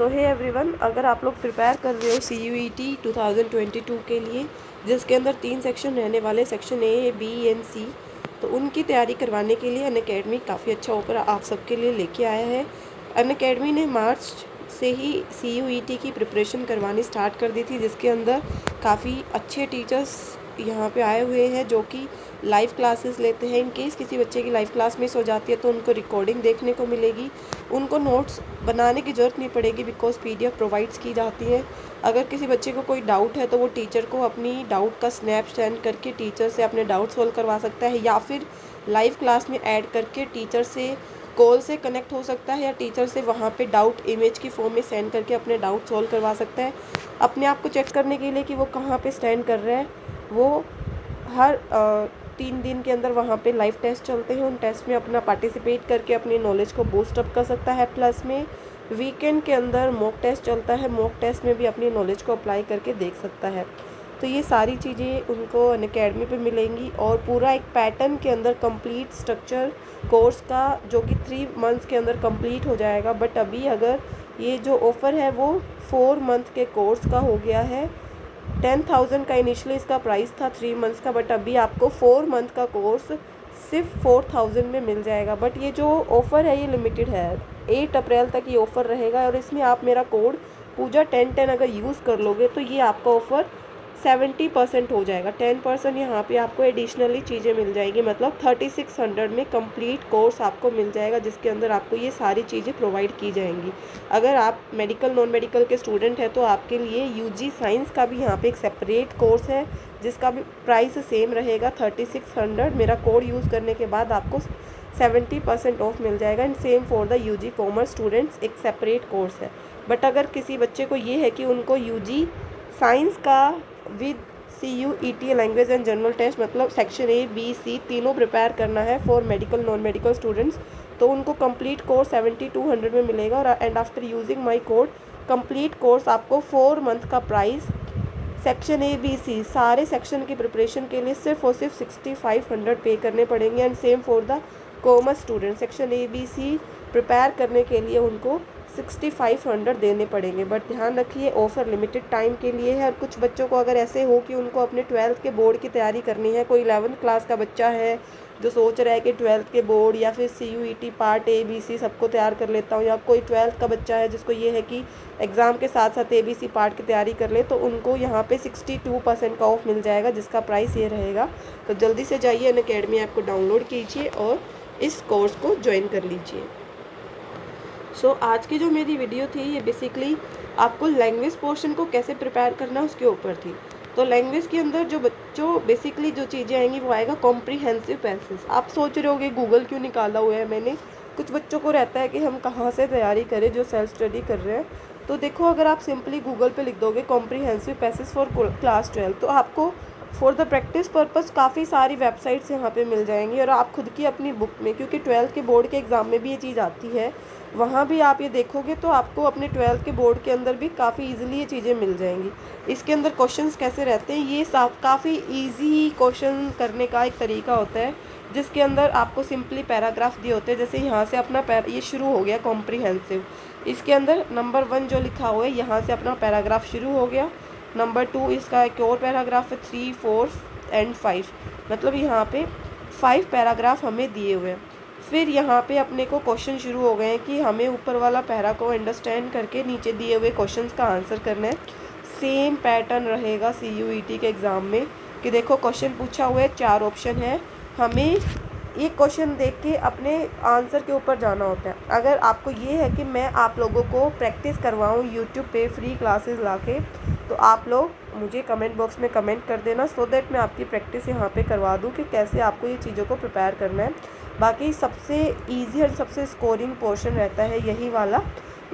सो hey everyone, अगर आप लोग प्रिपेयर कर रहे हो CUET 2022 के लिए, जिसके अंदर 3 सेक्शन रहने वाले, section A, B and C, तो उनकी तैयारी करवाने के लिए अनअकैडमी काफ़ी अच्छा ऑफर आप सबके लिए लेके आया है। अनअकैडमी ने मार्च से ही CUET की प्रिपरेशन करवानी स्टार्ट कर दी थी, जिसके अंदर काफ़ी अच्छे टीचर्स यहाँ पे आए हुए हैं जो कि लाइव क्लासेस लेते हैं। इन केस किसी बच्चे की लाइव क्लास मिस हो जाती है तो उनको रिकॉर्डिंग देखने को मिलेगी, उनको नोट्स बनाने की ज़रूरत नहीं पड़ेगी बिकॉज PDF प्रोवाइड्स की जाती हैं। अगर किसी बच्चे को कोई डाउट है तो वो टीचर को अपनी डाउट का स्नैप सेंड करके टीचर से अपने डाउट सॉल्व करवा सकता है, या फिर लाइव क्लास में ऐड करके टीचर से कॉल से कनेक्ट हो सकता है, या टीचर से वहाँ पे डाउट इमेज की फॉर्म में सेंड करके अपने डाउट सॉल्व करवा सकता है। अपने आप को चेक करने के लिए कि वो कहाँ पे स्टैंड कर रहा है, वो हर 3 दिन के अंदर वहाँ पे लाइव टेस्ट चलते हैं। उन टेस्ट में अपना पार्टिसिपेट करके अपनी नॉलेज को बूस्ट अप कर सकता है। प्लस में वीकेंड के अंदर मॉक टेस्ट चलता है, मॉक टेस्ट में भी अपनी नॉलेज को अप्लाई करके देख सकता है। तो ये सारी चीज़ें उनको अनअकैडमी पे मिलेंगी, और पूरा एक पैटर्न के अंदर कंप्लीट स्ट्रक्चर कोर्स का, जो कि 3 मंथ्स के अंदर कंप्लीट हो जाएगा। बट अभी अगर ये जो ऑफ़र है वो 4 मंथ के कोर्स का हो गया है। 10,000 का इनिशियली इसका प्राइस था 3 मंथ्स का, बट अभी आपको 4 मंथ का कोर्स सिर्फ 4,000 में मिल जाएगा। बट ये जो ऑफ़र है ये लिमिटेड है, 8 अप्रैल तक ये ऑफ़र रहेगा। और इसमें आप मेरा कोड पूजा 1010 अगर यूज़ कर लोगे तो ये आपका ऑफ़र 70% हो जाएगा। 10% यहाँ पे आपको एडिशनली चीज़ें मिल जाएगी, मतलब 3600 में कंप्लीट कोर्स आपको मिल जाएगा, जिसके अंदर आपको ये सारी चीज़ें प्रोवाइड की जाएंगी। अगर आप मेडिकल नॉन मेडिकल के स्टूडेंट हैं तो आपके लिए UG साइंस का भी यहाँ पे एक सेपरेट कोर्स है, जिसका भी प्राइस सेम रहेगा 3600। मेरा कोड यूज़ करने के बाद आपको 70% ऑफ मिल जाएगा। And same for the UG commerce students एक सेपरेट कोर्स है। बट अगर किसी बच्चे को ये है कि उनको UG साइंस का with CUET language and general test, मतलब सेक्शन A, B, C तीनों प्रिपेयर करना है for medical non medical students, तो उनको कंप्लीट कोर्स 7200 में मिलेगा। और and after using my code complete course आपको 4 मंथ का price section A, B, C सारे सेक्शन की प्रिपरेशन के लिए सिर्फ और सिर्फ 6500 पे करने पड़ेंगे। And same for the commerce student, section A, B, C prepare करने के लिए उनको 6500 देने पड़ेंगे। बट ध्यान रखिए ऑफ़र लिमिटेड टाइम के लिए है। और कुछ बच्चों को अगर ऐसे हो कि उनको अपने 12th के बोर्ड की तैयारी करनी है, कोई 11th क्लास का बच्चा है जो सोच रहा है कि 12th के बोर्ड या फिर CUET part A, B, C सबको तैयार कर लेता हूँ, या कोई 12th का बच्चा है जिसको ये है कि एग्ज़ाम के साथ साथ ABC पार्ट की तैयारी कर ले, तो उनको यहाँ पे 62% का ऑफ मिल जाएगा, जिसका प्राइस ये रहेगा। तो जल्दी से जाइए अनअकैडमी ऐप को डाउनलोड कीजिए और इस कोर्स को ज्वाइन कर लीजिए। सो आज की जो मेरी वीडियो थी ये बेसिकली आपको लैंग्वेज पोर्शन को कैसे प्रिपेयर करना उसके ऊपर थी। तो लैंग्वेज के अंदर जो बच्चों बेसिकली जो चीज़ें आएंगी वो आएगा कॉम्प्रिहेंसिव पैसेज। आप सोच रहे होगे गूगल क्यों निकाला हुआ है मैंने, कुछ बच्चों को रहता है कि हम कहाँ से तैयारी करें जो सेल्फ स्टडी कर रहे हैं। तो देखो, अगर आप सिंपली गूगल पे लिख दोगे कॉम्प्रिहेंसिव पैसेज फॉर क्लास 12, तो आपको फॉर द प्रैक्टिस पर्पज़ काफ़ी सारी वेबसाइट्स यहाँ पे मिल जाएंगी। और आप खुद की अपनी बुक में, क्योंकि 12th के बोर्ड के एग्ज़ाम में भी ये चीज़ आती है, वहाँ भी आप ये देखोगे तो आपको अपने 12th के बोर्ड के अंदर भी काफ़ी इजीली ये चीज़ें मिल जाएंगी। इसके अंदर क्वेश्चंस कैसे रहते हैं, ये काफ़ी इजी क्वेश्चन करने का एक तरीका होता है, जिसके अंदर आपको सिंपली पैराग्राफ दिए होते हैं। जैसे यहाँ से अपना ये शुरू हो गया कॉम्प्रिहेंसिव, इसके अंदर नंबर 1 जो लिखा हुआ है यहाँ से अपना पैराग्राफ शुरू हो गया। नंबर 2 इसका एक और पैराग्राफ है, 3, 4 एंड 5, मतलब यहाँ पे 5 पैराग्राफ हमें दिए हुए हैं। फिर यहाँ पे अपने को क्वेश्चन शुरू हो गए हैं कि हमें ऊपर वाला पैरा को अंडरस्टैंड करके नीचे दिए हुए क्वेश्चंस का आंसर करना है। सेम पैटर्न रहेगा CUET के एग्ज़ाम में कि देखो क्वेश्चन पूछा हुआ है, 4 ऑप्शन है, हमें ये क्वेश्चन देख के अपने आंसर के ऊपर जाना होता है। अगर आपको ये है कि मैं आप लोगों को प्रैक्टिस करवाऊँ यूट्यूब पे फ्री क्लासेस लाके, तो आप लोग मुझे कमेंट बॉक्स में कमेंट कर देना, सो दैट मैं आपकी प्रैक्टिस यहाँ पे करवा दूँ कि कैसे आपको ये चीज़ों को प्रिपेयर करना है। बाकी सबसे ईजी और सबसे स्कोरिंग पोर्शन रहता है यही वाला।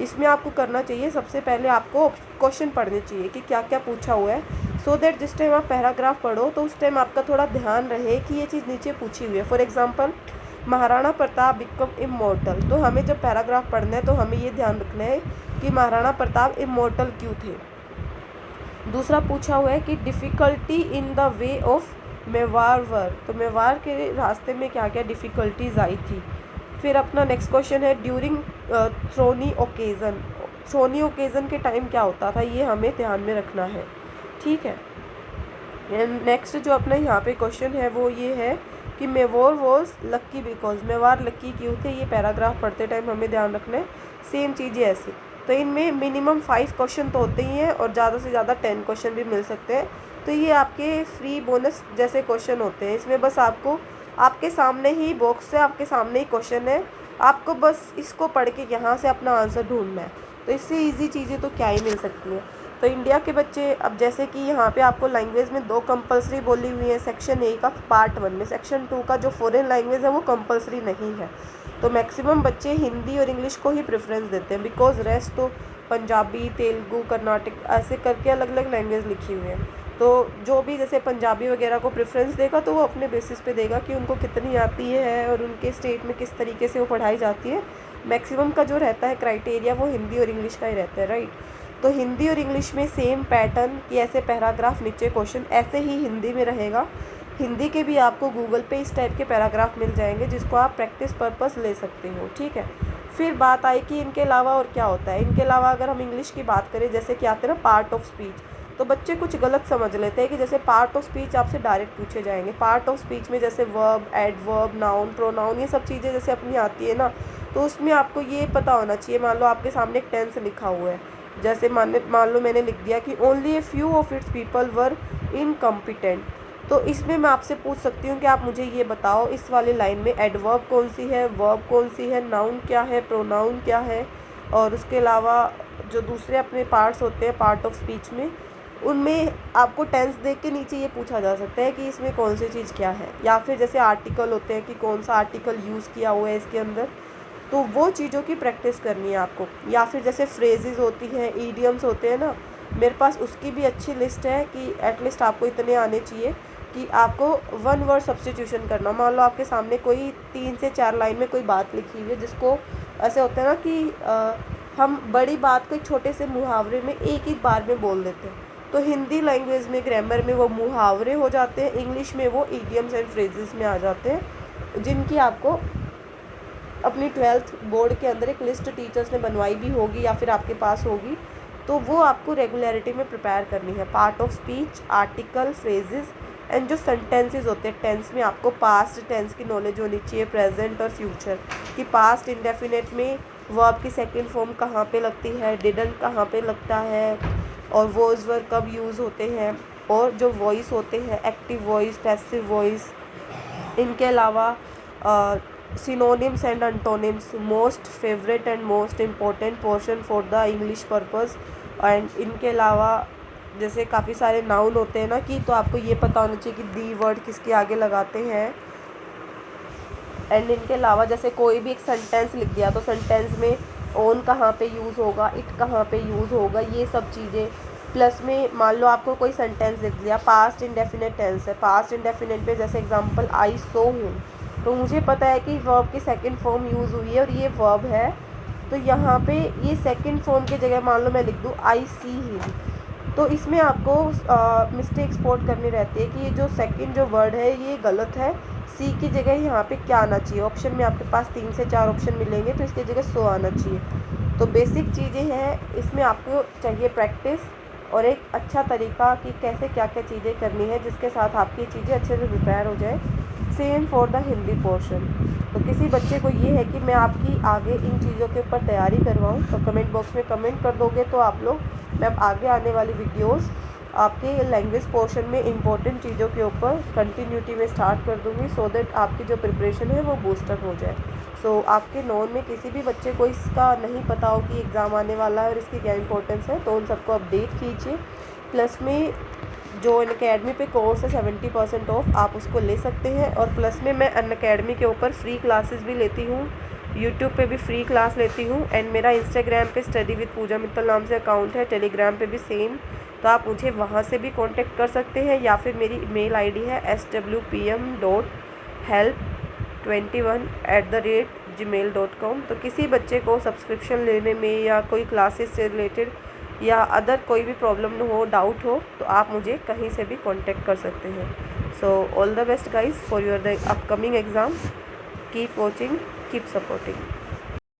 इसमें आपको करना चाहिए, सबसे पहले आपको क्वेश्चन पढ़ने चाहिए कि क्या क्या पूछा हुआ है, सो दैट जिस टाइम आप पैराग्राफ पढ़ो तो उस टाइम आपका थोड़ा ध्यान रहे कि ये चीज़ नीचे पूछी हुई है। For example, Maharana Pratap become immortal, तो हमें जब पैराग्राफ पढ़ना है तो हमें ये ध्यान रखना है कि महाराणा प्रताप इमॉर्टल क्यों थे। दूसरा पूछा हुआ है कि difficulty in the way of Mewar war, तो मेवाड़ के रास्ते में क्या क्या डिफ़िकल्टीज आई थी। फिर अपना नेक्स्ट क्वेश्चन है ड्यूरिंग थ्रोनी ओकेज़न, सोनी ओकेज़न के टाइम क्या होता था, ये हमें ध्यान में रखना है, ठीक है। नेक्स्ट जो अपना यहाँ पे क्वेश्चन है वो ये है कि Mewar was lucky because, Mewar lucky क्यों थे, ये पैराग्राफ पढ़ते टाइम हमें ध्यान रखना है। सेम चीज़ें ऐसी, तो इनमें मिनिमम 5 क्वेश्चन तो होते ही हैं और ज़्यादा से ज़्यादा 10 क्वेश्चन भी मिल सकते हैं। तो ये आपके फ्री बोनस जैसे क्वेश्चन होते हैं। इसमें बस आपको आपके सामने ही बॉक्स है, आपके सामने ही क्वेश्चन है, आपको बस इसको पढ़ के यहाँ से अपना आंसर ढूंढना है। तो इससे इजी चीज़ें तो क्या ही मिल सकती हैं। तो इंडिया के बच्चे, अब जैसे कि यहाँ पे आपको लैंग्वेज में 2 कंपलसरी बोली हुई है सेक्शन ए का पार्ट 1 में, सेक्शन 2 का जो फॉरेन लैंग्वेज है वो कंपलसरी नहीं है। तो मैक्सिमम बच्चे हिंदी और इंग्लिश को ही प्रेफरेंस देते हैं, बिकॉज रेस्ट तो पंजाबी, तेलुगु, कर्नाटक ऐसे करके अलग अलग लैंग्वेज लिखी हुई है। तो जो भी जैसे पंजाबी वगैरह को प्रेफरेंस देगा तो वो अपने बेसिस पे देगा कि उनको कितनी आती है और उनके स्टेट में किस तरीके से वो पढ़ाई जाती है। मैक्सिमम का जो रहता है क्राइटेरिया वो हिंदी और इंग्लिश का ही रहता है, राइट। तो हिंदी और इंग्लिश में सेम पैटर्न कि ऐसे पैराग्राफ नीचे क्वेश्चन, ऐसे ही हिंदी में रहेगा। हिंदी के भी आपको गूगल पे इस टाइप के पैराग्राफ मिल जाएंगे जिसको आप प्रैक्टिस पर्पस ले सकते हो, ठीक है। फिर बात आई कि इनके अलावा और क्या होता है। इनके अलावा अगर हम इंग्लिश की बात करें, जैसे कि आते हैं ना पार्ट ऑफ स्पीच, तो बच्चे कुछ गलत समझ लेते हैं कि जैसे पार्ट ऑफ स्पीच आपसे डायरेक्ट पूछे जाएंगे। पार्ट ऑफ स्पीच में जैसे वर्ब, एडवर्ब, नाउन, प्रोनाउन, ये सब चीज़ें जैसे अपनी आती है ना, तो उसमें आपको ये पता होना चाहिए। मान लो आपके सामने एक टेंस लिखा हुआ है, जैसे मान लो मैंने लिख दिया कि only a few of its people were incompetent, तो इसमें मैं आपसे पूछ सकती हूँ कि आप मुझे ये बताओ इस वाली लाइन में एडवर्ब कौन सी है, वर्ब कौन सी है, नाउन क्या है, प्रोनाउन क्या है। और उसके अलावा जो दूसरे अपने पार्ट्स होते हैं पार्ट ऑफ स्पीच में, उनमें आपको टेंस देख के नीचे ये पूछा जा सकता है कि इसमें कौन सी चीज़ क्या है। या फिर जैसे आर्टिकल होते हैं कि कौन सा आर्टिकल यूज़ किया हुआ है इसके अंदर, तो वो चीज़ों की प्रैक्टिस करनी है आपको। या फिर जैसे फ्रेजेस होती हैं, ईडियम्स होते हैं ना, मेरे पास उसकी भी अच्छी लिस्ट है कि एटलीस्ट आपको इतने आने चाहिए कि आपको 1 वर्ड सब्स्टिट्यूशन करना। मान लो आपके सामने कोई 3 से 4 लाइन में कोई बात लिखी हुई है, जिसको ऐसे होता है ना कि हम बड़ी बात को एक छोटे से मुहावरे में एक बार में बोल देते हैं। तो हिंदी लैंग्वेज में ग्रामर में वो मुहावरे हो जाते हैं, इंग्लिश में वो ईडियम्स एंड फ्रेजेस में आ जाते हैं, जिनकी आपको अपनी 12th बोर्ड के अंदर एक लिस्ट टीचर्स ने बनवाई भी होगी या फिर आपके पास होगी। तो वो आपको रेगुलरिटी में प्रिपेयर करनी है। Part of speech, article, phrases and जो सेंटेंसेस होते हैं टेंस में, आपको पास्ट टेंस की नॉलेज होनी चाहिए, प्रेजेंट और फ्यूचर। कि पास्ट इंडेफिनेट में वर्ब की सेकंड फॉर्म कहाँ पे लगती है, डिडंट कहाँ पे लगता है, और वॉज वर कब यूज़ होते हैं, और जो वॉइस होते हैं एक्टिव वॉइस, पैसिव वॉइस। इनके अलावा synonyms and antonyms, most favourite and most important portion for the English purpose. And इनके अलावा जैसे काफ़ी सारे नाउन होते हैं ना, कि तो आपको ये पता होना चाहिए कि दी वर्ड किसके आगे लगाते हैं। एंड इनके अलावा जैसे कोई भी एक सेंटेंस लिख दिया तो सेंटेंस में ओन कहाँ पे यूज़ होगा, इट कहाँ पे यूज़ होगा, ये सब चीज़ें। प्लस में मान लो आपको कोई सेंटेंस लिख दिया, पास्ट इंडेफिनेट टेंस है, पास्ट इंडेफिनेट पे जैसे एग्जांपल आई सो हूँ, तो मुझे पता है कि वर्ब की सेकंड फॉर्म यूज़ हुई है और ये वर्ब है, तो यहाँ पे ये सेकंड फॉर्म की जगह मान लो मैं लिख दूँ आई सी ही, तो इसमें आपको मिस्टेक स्पॉट करनी रहती है कि ये जो सेकंड जो वर्ड है ये गलत है, सी की जगह यहाँ पे क्या आना चाहिए। ऑप्शन में आपके पास 3 से 4 ऑप्शन मिलेंगे, तो इसकी जगह सो आना चाहिए। तो बेसिक चीज़ें हैं, इसमें आपको चाहिए प्रैक्टिस और एक अच्छा तरीका कि कैसे क्या क्या चीज़ें करनी है, जिसके साथ आपकी चीज़ें अच्छे से प्रिपेयर हो जाए। Same for the Hindi portion. तो किसी बच्चे को ये है कि मैं आपकी आगे इन चीज़ों के ऊपर तैयारी करवाऊँ, तो कमेंट बॉक्स में कमेंट कर दोगे तो आप लोग, मैं अब आगे आने वाली वीडियोस आपके लैंग्वेज पोर्शन में इंपॉर्टेंट चीज़ों के ऊपर कंटिन्यूटी में स्टार्ट कर दूँगी, सो दैट आपकी जो प्रिपरेशन है वो बूस्टअप हो जाए। सो आपके नॉन में किसी भी बच्चे को इसका नहीं पता हो कि एग्ज़ाम आने वाला है और इसकी क्या इंपॉर्टेंस है, तो उन सबको अपडेट कीजिए। प्लस में जो अनअकैडमी पे कोर्स है 70% ऑफ, आप उसको ले सकते हैं। और प्लस में मैं अनअकैडमी के ऊपर फ्री क्लासेस भी लेती हूँ, यूट्यूब पे भी फ्री क्लास लेती हूँ। एंड मेरा इंस्टाग्राम पे स्टडी विद पूजा मित्तल नाम से अकाउंट है, टेलीग्राम पे भी सेम, तो आप मुझे वहाँ से भी कांटेक्ट कर सकते हैं। या फिर मेरी मेल आईडी है swpm.help21@gmail.com। तो किसी बच्चे को सब्सक्रिप्शन लेने में या कोई क्लासेस से रिलेटेड या अदर कोई भी प्रॉब्लम न हो, डाउट हो, तो आप मुझे कहीं से भी कांटेक्ट कर सकते हैं। So all the best guys for your the upcoming exam. Keep watching, keep supporting.